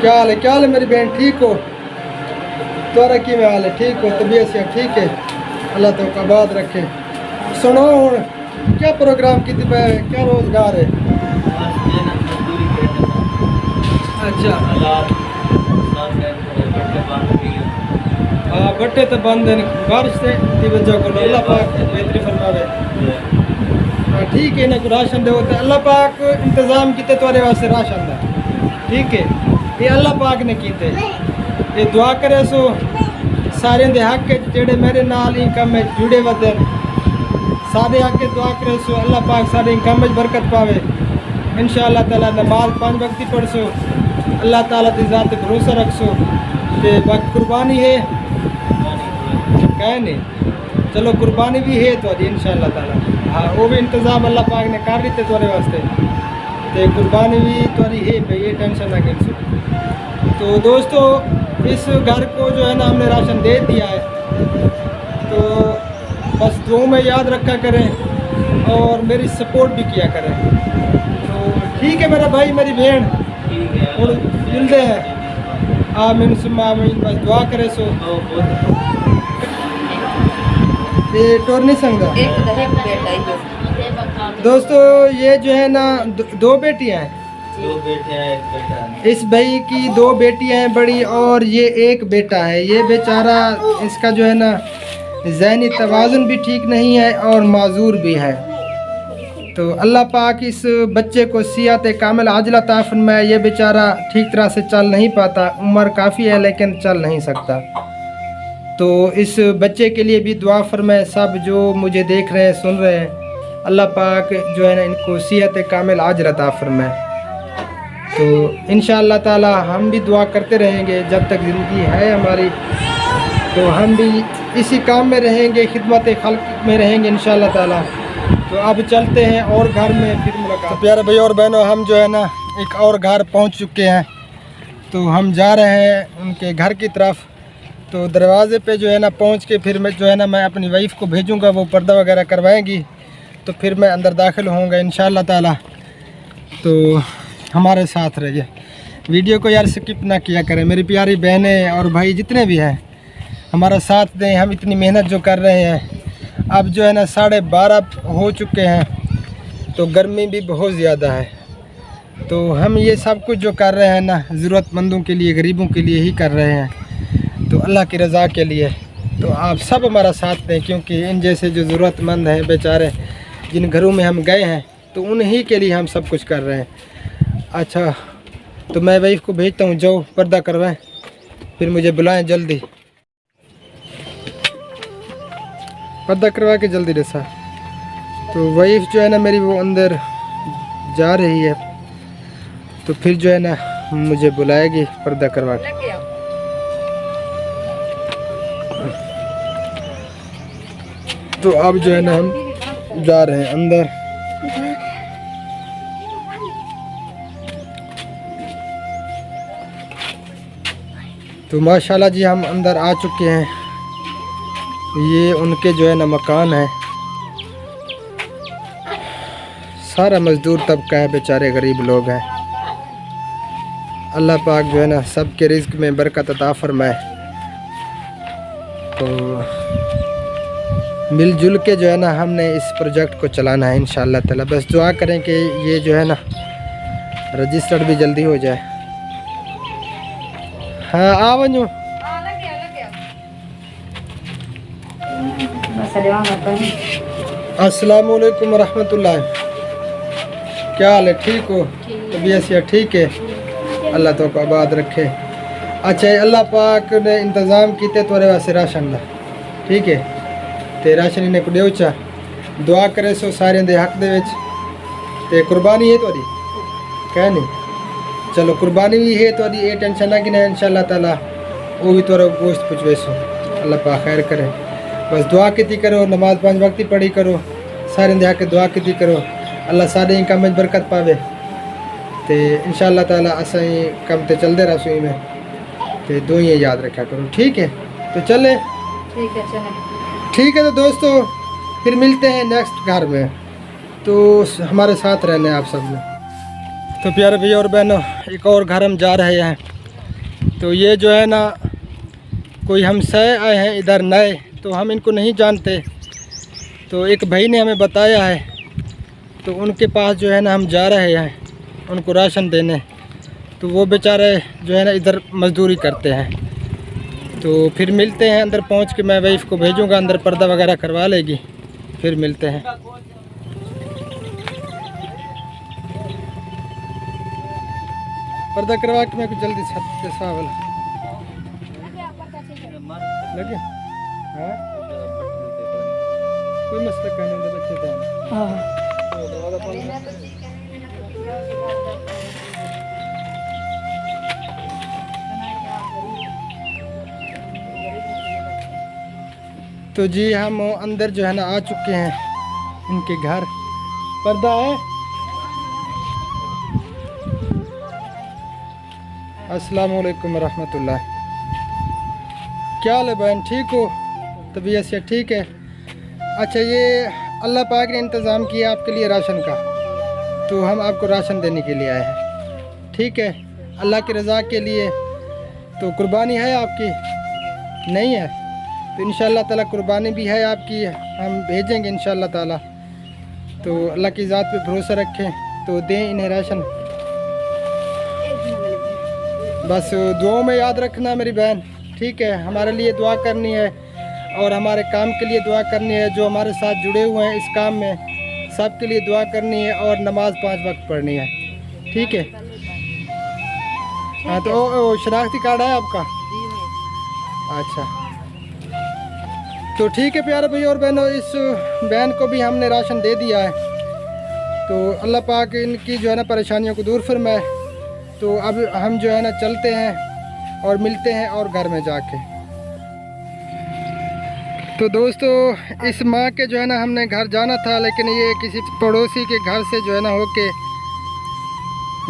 क्या हाल है? क्या हाल है मेरी बहन, ठीक हो? तुम्हारा की में हाल है? ठीक हो? तबीयत से ठीक है? अल्लाह तो आबाद रखे। सुनो हूँ क्या प्रोग्राम की क्या रोजगार है? अच्छा हाँ, बट्टे तो बंद है बारिश से की वजह को, अल्लाह पाक बेहतरी फरमावे। हाँ ठीक है, ना राशन दो तो अल्लाह पाक इंतज़ाम किते तुम्हारे वास्ते राशन दा, ठीक है, ये अल्लाह पाक ने कीते। ये दुआ करे सो सारे दे हक के जेड़े मेरे नाल ही कम में जुड़े वदन, सारे आके दुआ करे सो अल्लाह पाक सारे काम में बरकत पावे इंशाअल्लाह ताला। नमाज 5 वक्त पढ़ सो, अल्लाह ताला की ज़ात पे भरोसा रख सो। ते बाकी कुर्बानी है कह नहीं, चलो कुर्बानी भी है तो इंशाअल्लाह ताला। हाँ वो भी इंतज़ाम अल्लाह पाक ने कर दिते तुम्हारे वास्ते, तो कुर्बानी भी तुम्हारी है भाई, ये टेंशन ना कर सो। तो दोस्तों इस घर को जो है ना हमने राशन दे दिया है, तो बस दुआ में याद रखा करें और मेरी सपोर्ट भी किया करें। तो ठीक है मेरा भाई मेरी बहन, और मिलते हैं आमीन सुम्मा आमीन, बस दुआ करे सो। ये टोर नहीं संगदा दोस्तों, ये जो है ना दो बेटियां हैं, 2 बेटे हैं, 1 बेटा है। इस भाई की 2 बेटियां हैं बड़ी, और ये 1 बेटा है। ये बेचारा इसका जो है ना ज़हनी तवाज़ुन भी ठीक नहीं है और माजूर भी है। तो अल्लाह पाक इस बच्चे को सियात कामिल आजला अता फरमाए। ये बेचारा ठीक तरह से चल नहीं पाता, उम्र काफ़ी है लेकिन चल नहीं सकता। तो इस बच्चे के लिए भी दुआ फरमाए, सब जो मुझे देख रहे हैं सुन रहे हैं, अल्लाह पाक जो है ना इनको सियात कामिल आजला अता फरमाए। तो इंशाअल्लाह ताला हम भी दुआ करते रहेंगे जब तक ज़िंदगी है हमारी, तो हम भी इसी काम में रहेंगे, खिदमत खल्क में रहेंगे इंशाअल्लाह ताला। तो अब चलते हैं और घर में फिर मुलाकात। तो प्यारे भाई और बहनों, हम जो है ना एक और घर पहुंच चुके हैं, तो हम जा रहे हैं उनके घर की तरफ। तो दरवाज़े पे जो है ना पहुंच के फिर मैं जो है ना मैं अपनी वाइफ को भेजूँगा, वो पर्दा वगैरह करवाएंगी, तो फिर मैं अंदर दाखिल होऊंगा इंशाअल्लाह ताला। तो हमारे साथ रहिए, वीडियो को यार स्किप ना किया करें। मेरी प्यारी बहनें और भाई जितने भी हैं हमारा साथ दें, हम इतनी मेहनत जो कर रहे हैं। अब जो है ना 12:30 हो चुके हैं, तो गर्मी भी बहुत ज़्यादा है। तो हम ये सब कुछ जो कर रहे हैं ना ज़रूरतमंदों के लिए, गरीबों के लिए ही कर रहे हैं, तो अल्लाह की रज़ा के लिए। तो आप सब हमारा साथ दें, क्योंकि इन जैसे जो ज़रूरतमंद हैं बेचारे, जिन घरों में हम गए हैं, तो उन्हीं के लिए हम सब कुछ कर रहे हैं। अच्छा तो मैं वाइफ को भेजता हूँ, जाओ पर्दा करवाएं, फिर मुझे बुलाएं जल्दी, पर्दा करवा के जल्दी रसा। तो वाइफ जो है ना मेरी वो अंदर जा रही है, तो फिर जो है ना मुझे बुलाएगी पर्दा करवा के। तो अब जो है ना हम जा रहे हैं अंदर। तो माशाल्लाह जी हम अंदर आ चुके हैं। ये उनके जो है ना मकान है। सारा मज़दूर तबका है, बेचारे गरीब लोग हैं। अल्लाह पाक जो है ना सबके रिज़्क़ में बरकत अता फरमाए। तो मिलजुल के जो है ना हमने इस प्रोजेक्ट को चलाना है इंशाअल्लाह ताला। बस दुआ करें कि ये जो है ना रजिस्टर्ड भी जल्दी हो जाए। हाँ आ वञो। अस्सलाम वालेकुम रहमतुल्लाह। क्या हाल है? ठीक हो? तबीयत से ठीक है? अल्लाह तो को आबाद रखे। अच्छा अल्लाह पाक ने इंतज़ाम किए तोरे वास्ते राशन दा, ठीक है? ते राशन इन्हें को देवचा दुआ करे सो सारे दे हक दे विच। ते कुर्बानी है तोरी कह नहीं, चलो कुर्बानी भी है तोरी, ये टेंशन ना कि इंशाअल्लाह ताला वो भी तोरा गोश्त पुछवे सो। अल्लाह पाक खैर करे। बस दुआ की करो, नमाज 5 वक्त पढ़ी करो, सारे दे हक दुआ की करो। अल्लाह सारे ही कम में बरकत पावे। ते इंशाअल्लाह ताला असां ही कम ते चलते रहो सुई में। ते दो ही याद रखा करो, ठीक है? तो चले, ठीक है चले। ठीक है। तो दोस्तों फिर मिलते हैं नेक्स्ट घर में। तो हमारे साथ रहने आप सब लोग। तो प्यारे भैया और बहनों, एक और घर हम जा रहे हैं। तो ये जो है ना कोई हमसाए आए हैं इधर नए, तो हम इनको नहीं जानते। तो एक भाई ने हमें बताया है, तो उनके पास जो है ना हम जा रहे हैं उनको राशन देने। तो वो बेचारे जो है ना इधर मजदूरी करते हैं। तो फिर मिलते हैं अंदर पहुंच के। मैं वाइफ को भेजूंगा अंदर, पर्दा वगैरह करवा लेगी, फिर मिलते हैं। पर्दा करवा के मैं कुछ जल्दी वाला लगे। हाँ कोई मसला कहने दे बच्चे तो जी हम अंदर जो है ना आ चुके हैं इनके घर। पर्दा है। अस्सलाम वालेकुम रहमतुल्लाह। क्या हाल है बहन? ठीक हो? तबीयत से ठीक है? अच्छा ये अल्लाह पाक ने इंतज़ाम किया आपके लिए राशन का, तो हम आपको राशन देने के लिए आए हैं, ठीक है? अल्लाह की रज़ा के लिए। तो कुर्बानी है आपकी? नहीं है? तो इंशाअल्लाह ताला कुर्बानी भी है आपकी, हम भेजेंगे इंशाअल्लाह ताला। तो अल्लाह की ज़ात पे भरोसा रखें, तो दें इन्हें राशन। बस दुआओं में याद रखना मेरी बहन, ठीक है? हमारे लिए दुआ करनी है और हमारे काम के लिए दुआ करनी है। जो हमारे साथ जुड़े हुए हैं इस काम में सब के लिए दुआ करनी है और नमाज 5 वक्त पढ़नी है, ठीक है? हाँ तो शनाख्ती कार्ड है आपका? अच्छा तो ठीक है प्यारे भाई और बहनों, इस बहन को भी हमने राशन दे दिया है। तो अल्लाह पाक इनकी जो है ना परेशानियों को दूर फरमाए। तो अब हम जो है ना चलते हैं और मिलते हैं और घर में जाके। तो दोस्तों इस माँ के जो है ना हमने घर जाना था, लेकिन ये किसी पड़ोसी के घर से जो है ना होके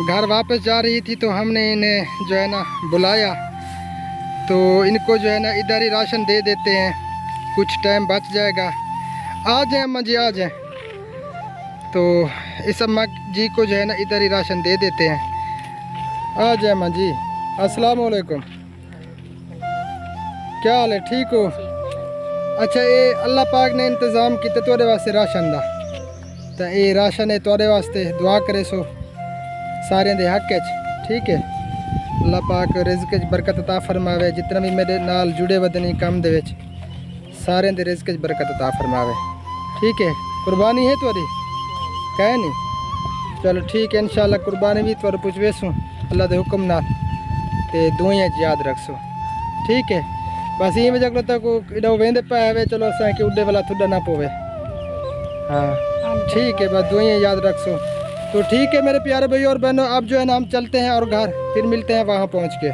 घर वापस जा रही थी। तो हमने इन्हें जो है ना बुलाया, तो इनको जो है ना इधर ही राशन दे देते हैं, कुछ टाइम बच जाएगा। आ जाए अम्मा जी, आ जाए। तो इस अम्मा जी को जो है ना इधर ही राशन दे देते हैं। आ जाए अम्मा जी। अस्सलाम वालेकुम। क्या हाल है? ठीक हो? अच्छा ये अल्लाह पाक ने इंतज़ाम किया तोरे वास्ते राशन दा, तो ये राशन है तोरे वास्ते। दुआ करे सो सारे दे हक च, ठीक है? अल्लाह पाक रिज़्क़ च बरकत अता फरमावे। जितना भी मेरे नाल जुड़े वदनी काम दे विच सारे दे रिज़्क़ च बरकत अता फरमावे, ठीक है? कुर्बानी है तोरी कह नहीं? चलो ठीक है, इंशाअल्लाह कुर्बानी भी तुर पुछवे सो अल्लाह के हुक्म नाल, ते दुआएं याद रखसो, ठीक है? बस ये वजह को तक इडो वेंदे पावे, चलो असा के उडे वाला थोड़ा ना पोवे। हाँ ठीक है, बस दुआएं याद रखसो। तो ठीक है मेरे प्यारे भाई और बहनों, अब जो है ना हम चलते हैं और घर फिर मिलते हैं वहाँ पहुँच के।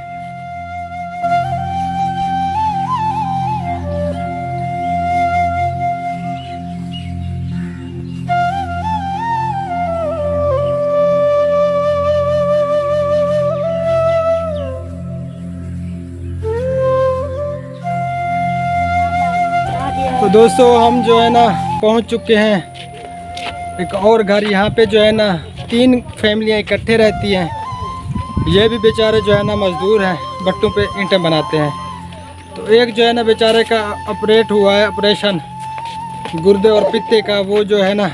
तो दोस्तों हम जो है ना पहुंच चुके हैं एक और घर। यहाँ पे जो है ना 3 फैमिलियाँ इकट्ठे रहती हैं। ये भी बेचारे जो है ना मज़दूर हैं, भट्टों पे ईंटें बनाते हैं। तो एक जो है ना बेचारे का ऑपरेट हुआ है, ऑपरेशन गुर्दे और पित्ते का। वो जो है ना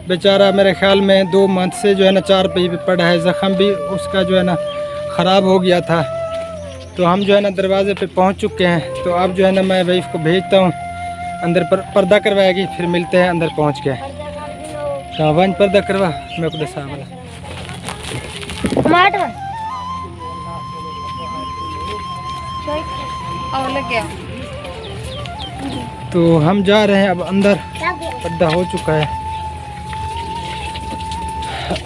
बेचारा मेरे ख्याल में 2 मंथ से जो है ना 4 पे पड़ा है। ज़ख़म भी उसका जो है ना ख़राब हो गया था। तो हम जो है ना दरवाज़े पे पहुंच चुके हैं। तो अब जो है ना मैं वाइफ को भेजता हूं, अंदर पर्दा करवाएगी, फिर मिलते हैं अंदर पहुंच के। कहाँ वन पर्दा करवा मैं को दसा वाला। तो हम जा रहे हैं अब अंदर, पर्दा हो चुका है।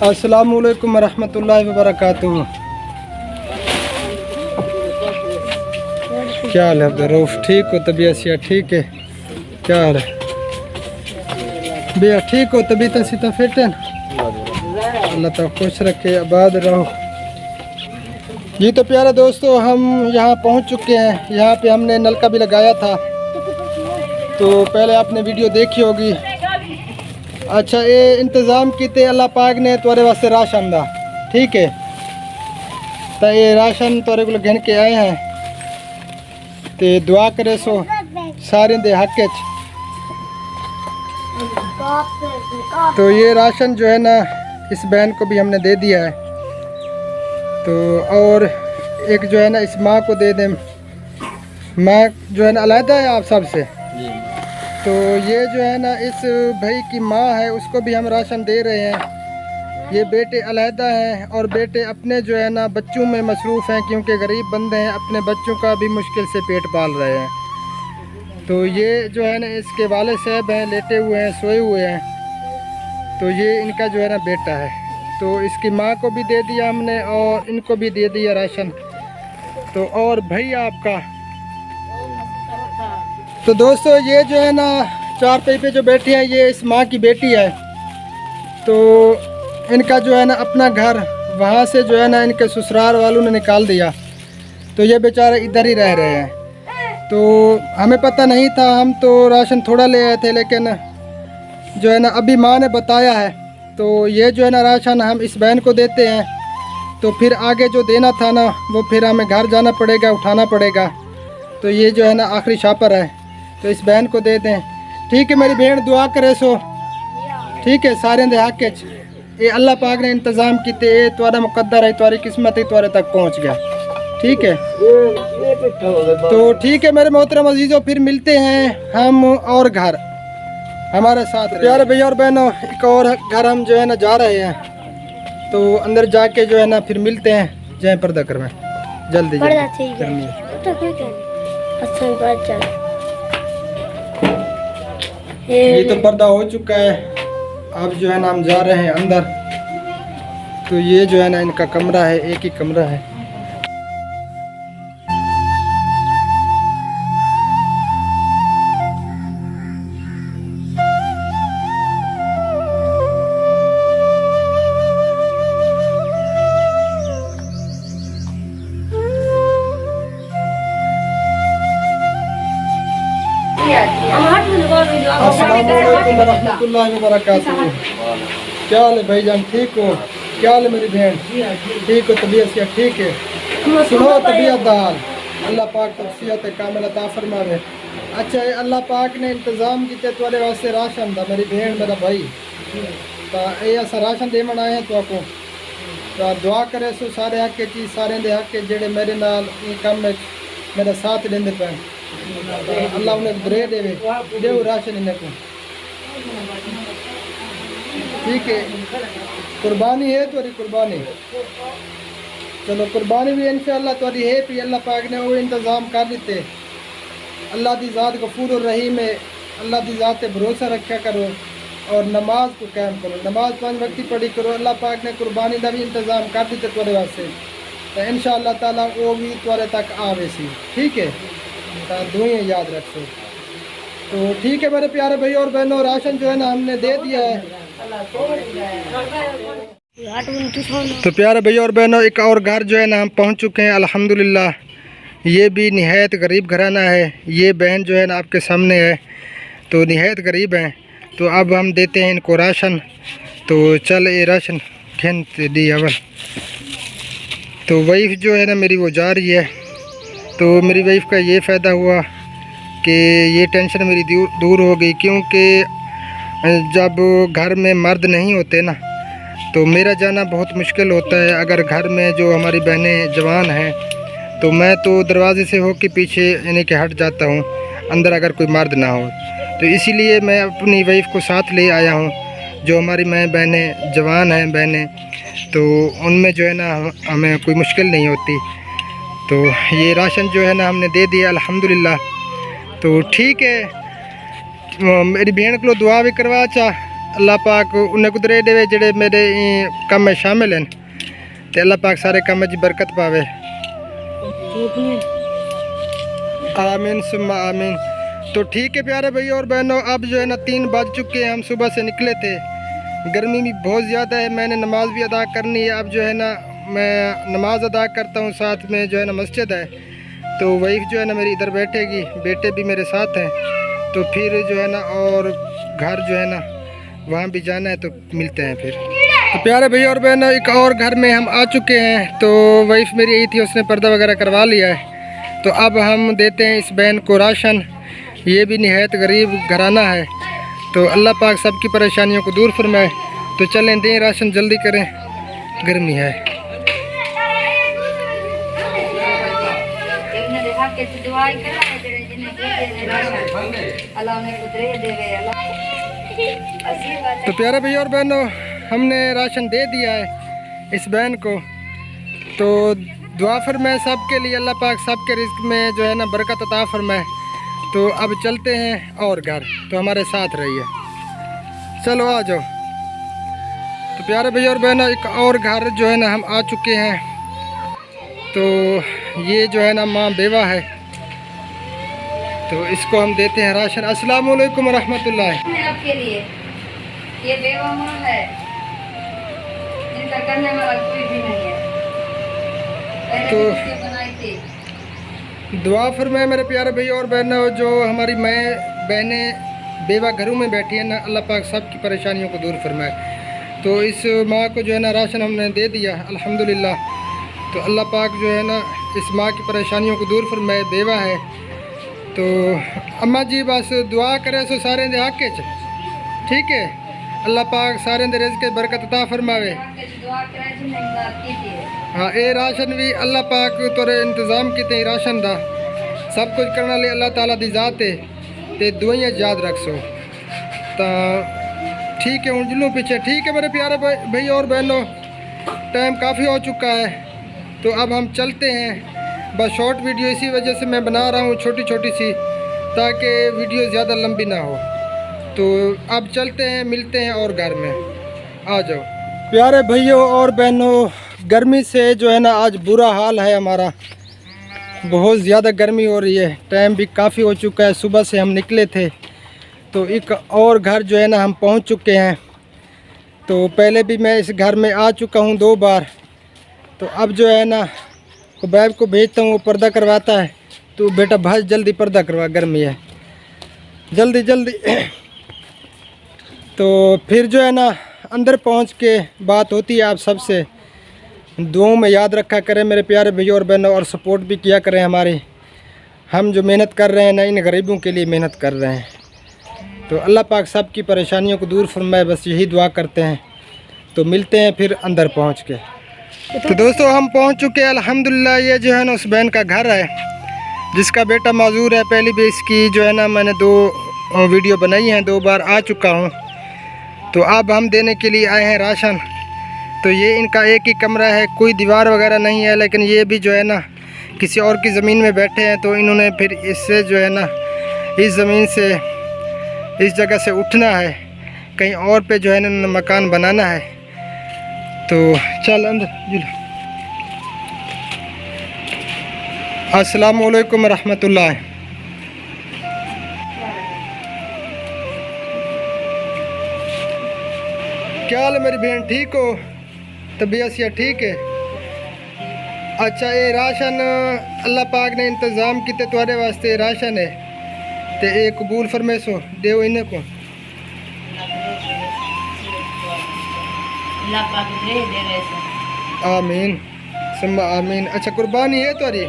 अस्सलामु अलैकुम रहमतुल्लाहि व बरकातुहू। क्या हाल है अब्दुर्रऊफ? ठीक हो? तबीयत से ठीक है? क्या हाल है भैया? ठीक हो? तबीयत से तो फिट है? अल्लाह तो खुश रखे, आबाद रहो जी। तो प्यारे दोस्तों हम यहाँ पहुँच चुके हैं। यहाँ पे हमने नलका भी लगाया था, तो पहले आपने वीडियो देखी होगी। अच्छा, ये इंतज़ाम किए अल्लाह पाक ने तुम्हारे वास्ते राशन दा, ठीक है? तो ये राशन तुम्हारे को घन के आए हैं, तो दुआ करे सो सारे दे हक च। तो ये राशन जो है ना इस बहन को भी हमने दे दिया है। तो और एक जो है ना इस माँ को दे दें। माँ जो है ना अलहदा है आप सब से। तो ये जो है ना इस भाई की माँ है, उसको भी हम राशन दे रहे हैं। ये बेटे अलहदा हैं और बेटे अपने जो है ना बच्चों में मसरूफ़ हैं, क्योंकि गरीब बंदे हैं, अपने बच्चों का भी मुश्किल से पेट पाल रहे हैं। तो ये जो है ना इसके वाले साहब हैं, लेटे हुए हैं, सोए हुए हैं। तो ये इनका जो है ना बेटा है। तो इसकी माँ को भी दे दिया हमने और इनको भी दे दिया राशन। तो और भाई आपका। तो दोस्तों ये जो है ना 4 पे जो बैठी है, ये इस माँ की बेटी है। तो इनका जो है ना अपना घर वहाँ से जो है ना इनके ससुराल वालों ने निकाल दिया। तो ये बेचारे इधर ही रह रहे हैं। तो हमें पता नहीं था, हम तो राशन थोड़ा ले आए थे, लेकिन जो है ना अभी माँ ने बताया है। तो ये जो है ना राशन हम इस बहन को देते हैं, तो फिर आगे जो देना था ना वो फिर हमें घर जाना पड़ेगा, उठाना पड़ेगा। तो ये जो है ना आखिरी शापर है, तो इस बहन को दे दें, ठीक है? मेरी बहन दुआ करे सो, ठीक है? सारे दे हक च ये अल्लाह पाक ने इंतज़ाम किए, ये तुम्हारा मुकद्दर है, तुम्हारी किस्मत है, तुम्हारे तक पहुँच गया, ठीक है? तो ठीक है मेरे मोहतरम अजीज़ों, फिर मिलते हैं हम और घर हमारे साथ। प्यारे भैया और बहनों, एक और घर हम जो है ना जा रहे हैं। तो अंदर जाके जो है ना फिर मिलते हैं। जय पर्दा करवाएं जल्दी करनी है। ये तो पर्दा हो चुका है। अब जो है ना हम जा रहे हैं अंदर। तो ये जो है ना इनका कमरा है, एक ही कमरा है। अस्सलामुअलैकुम रहमतुल्लाहि व बरकातुहू। क्या हाल है भाईजान? ठीक हो? क्या हाल है मेरी बहन? ठीक हो? तबीयत से ठीक है? सुनो तबीयत दा हाल, अल्लाह पाक तबसीयत कामिल अता फरमावे। अच्छा ये अल्लाह पाक ने इंतज़ाम किए तुम्हारे वास्ते राशन दा, मेरी बहन मेरा भाई। तो ये अस राशन देवन आए हैं तो आपको। तो दुआ करे सो सारे हक चीज सारे दे हक जेड़े मेरे नाल कम में मेरा साथ देंदे पे। अल्लाह उन्हें दरे देवे, देव राशन इन्हें को, ठीक है? कुर्बानी है तुम्हारी, कुर्बानी। चलो कुर्बानी भी इंशाअल्लाह तुम्हारी है, भी अल्लाह पाक ने वो इंतज़ाम कर देते। अल्लाह की ज़ात गफूर रहीम है। अल्लाह की ज़ात पे भरोसा रखा करो और नमाज को कायम करो, नमाज 5 वक्त ही पढ़ी करो। अल्लाह पाक ने कुर्बानी का भी इंतज़ाम कर दिते तुम्हारे वास्ते। तो इंशाअल्लाह ताला वो भी तुम्हारे तक आवे सी, ठीक है? तो दुआएं याद रखो। तो ठीक है मेरे प्यारे भाई और बहनों, राशन जो है ना हमने दे दिया है। तो प्यारे भाई और बहनों, एक और घर जो है ना हम पहुंच चुके हैं अल्हम्दुलिल्लाह। ये भी निहायत गरीब घराना है। ये बहन जो है ना आपके सामने है। तो निहायत गरीब हैं। तो अब हम देते हैं इनको राशन। तो चल ये राशन खेन दी अवल। तो वाइफ जो है ना मेरी वो जा रही है। तो मेरी वाइफ का ये फ़ायदा हुआ कि ये टेंशन मेरी दूर हो गई, क्योंकि जब घर में मर्द नहीं होते ना तो मेरा जाना बहुत मुश्किल होता है। अगर घर में जो हमारी बहनें जवान हैं तो मैं तो दरवाज़े से होकर पीछे यानी कि हट जाता हूँ, अंदर अगर कोई मर्द ना हो। तो इसीलिए मैं अपनी वाइफ को साथ ले आया हूँ। जो हमारी बहनें जवान हैं बहनें, तो उनमें जो है ना हमें कोई मुश्किल नहीं होती। तो ये राशन जो है ना हमने दे दिया अल्हम्दुलिल्लाह। तो ठीक है, मेरी बहन को दुआ भी करवा चा अल्लाह पाक उन्हें कुदरे देवे जेड़े मेरे कम में शामिल हैं। तो अल्लाह पाक सारे काम में बरकत पावे। आमीन सुम्मा आमीन। तो ठीक है प्यारे भैया और बहनों, अब जो है ना 3 बज चुके हैं। हम सुबह से निकले थे, गर्मी भी बहुत ज़्यादा है, मैंने नमाज़ भी अदा करनी है। अब जो है ना मैं नमाज़ अदा करता हूँ, साथ में जो है ना मस्जिद है। तो वाइफ जो है ना मेरी इधर बैठेगी, बेटे भी मेरे साथ हैं। तो फिर जो है ना और घर जो है ना वहाँ भी जाना है, तो मिलते हैं फिर। तो प्यारे भैया और बहनों, एक और घर में हम आ चुके हैं। तो वाइफ मेरी आई थी, उसने पर्दा वगैरह करवा लिया है। तो अब हम देते हैं इस बहन को राशन। ये भी निहायत गरीब घराना है। तो अल्लाह पाक सबकी परेशानियों को दूर फरमाए। तो चलें दें राशन, जल्दी करें, गर्मी है। तो प्यारे भैया और बहनों, हमने राशन दे दिया है इस बहन को। तो दुआ फरमाए सबके लिए, अल्लाह पाक सबके रिज़्क़ में जो है ना बरकत अता फरमाए। तो अब चलते हैं और घर। तो हमारे साथ रहिए, चलो आ जाओ। तो प्यारे भैया और बहनों, एक और घर जो है ना हम आ चुके हैं। तो ये जो है ना माँ बेवा है, तो इसको हम देते हैं राशन। अस्सलाम वालेकुम रहमतुल्लाह। आपके लिए ये बेवा माँ है, इनका करने वाला कोई भी नहीं है। तो पहले बनाई थी। दुआ फरमाए मेरे प्यारे भैया और बहनों, जो हमारी बहनें बेवा घरों में बैठी हैं ना, अल्लाह पाक सबकी परेशानियों को दूर फरमाए। तो इस माँ को जो है ना राशन हमने दे दिया अल्हम्दुलिल्लाह। तो अल्लाह पाक जो है ना इस माँ की परेशानियों को दूर फरमाए। बेवा है तो अम्मा जी बस दुआ करे सो सारे दे हक च, ठीक है। अल्लाह पाक सारे दे रिज़्क़ बरकत अता फरमावे। हाँ, ये राशन भी अल्लाह पाक तोरे इंतज़ाम किते राशन दा, सब कुछ करने लिए अल्लाह ताला दी ज़ात है। ते दुआइयां याद रख सो। तो ठीक है, हूँ जुलूं पीछे। ठीक है मेरे प्यारे भैया और बहनों, टाइम काफ़ी हो चुका है। तो अब हम चलते हैं। बस शॉर्ट वीडियो इसी वजह से मैं बना रहा हूँ, छोटी छोटी सी, ताकि वीडियो ज़्यादा लंबी ना हो। तो अब चलते हैं, मिलते हैं और घर में, आ जाओ। प्यारे भैयों और बहनों, गर्मी से जो है ना आज बुरा हाल है हमारा, बहुत ज़्यादा गर्मी हो रही है। टाइम भी काफ़ी हो चुका है, सुबह से हम निकले थे। तो एक और घर जो है ना हम पहुंच चुके हैं। तो पहले भी मैं इस घर में आ चुका हूं 2 बार। तो अब जो है ना खुबैब को भेजता हूँ, वो पर्दा करवाता है। तो बेटा भाई जल्दी पर्दा करवा, गर्मी है, जल्दी जल्दी। तो फिर जो है ना अंदर पहुंच के बात होती है आप सबसे। दुआओं में याद रखा करें मेरे प्यारे भैया और बहनों, और सपोर्ट भी किया करें हमारी। हम जो मेहनत कर रहे हैं ना, इन गरीबों के लिए मेहनत कर रहे हैं। तो अल्लाह पाक सबकी परेशानियों को दूर फरमाए, बस यही दुआ करते हैं। तो मिलते हैं फिर अंदर पहुंच के। तो दोस्तों हम पहुंच चुके हैं अल्हम्दुलिल्लाह। ये जो है ना उस बहन का घर है जिसका बेटा माजूर है। पहले भी इसकी जो है ना मैंने 2 वीडियो बनाई हैं, 2 बार आ चुका हूँ। तो अब हम देने के लिए आए हैं राशन। तो ये इनका एक ही कमरा है, कोई दीवार वगैरह नहीं है। लेकिन ये भी जो है ना किसी और की ज़मीन में बैठे हैं। तो इन्होंने फिर इससे जो है ना इस ज़मीन से, इस जगह से उठना है, कहीं और पे जो है ना इन्होंने मकान बनाना है। तो चल अंदर जुल। अस्सलाम वालेकुम रहमतुल्लाह। क्या हाल है मेरी बहन, ठीक हो? तबीयत से ठीक है? अच्छा, ये राशन अल्लाह पाक ने इंतज़ाम किए तुम्हारे वास्ते राशन है। ते ये कबूल फरमेसो देओ इन्हें को। आमीन सुम्मा आमीन। अच्छा कुर्बानी है तुम्हारी?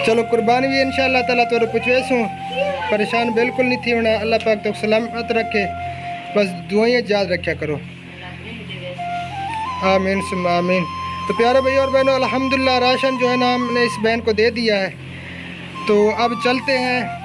चलो कुर्बानी भी इंशाअल्लाह ताला तोरे पुछवेसू। परेशान बिल्कुल नहीं थी होना। अल्लाह पाक तो सलामत रखे, बस दुआएं याद रखा करो। आमीन सुम्मा आमीन। तो प्यारे भाई और बहनों, अल्हम्दुलिल्लाह राशन जो है ना हमने इस बहन को दे दिया है। तो अब चलते हैं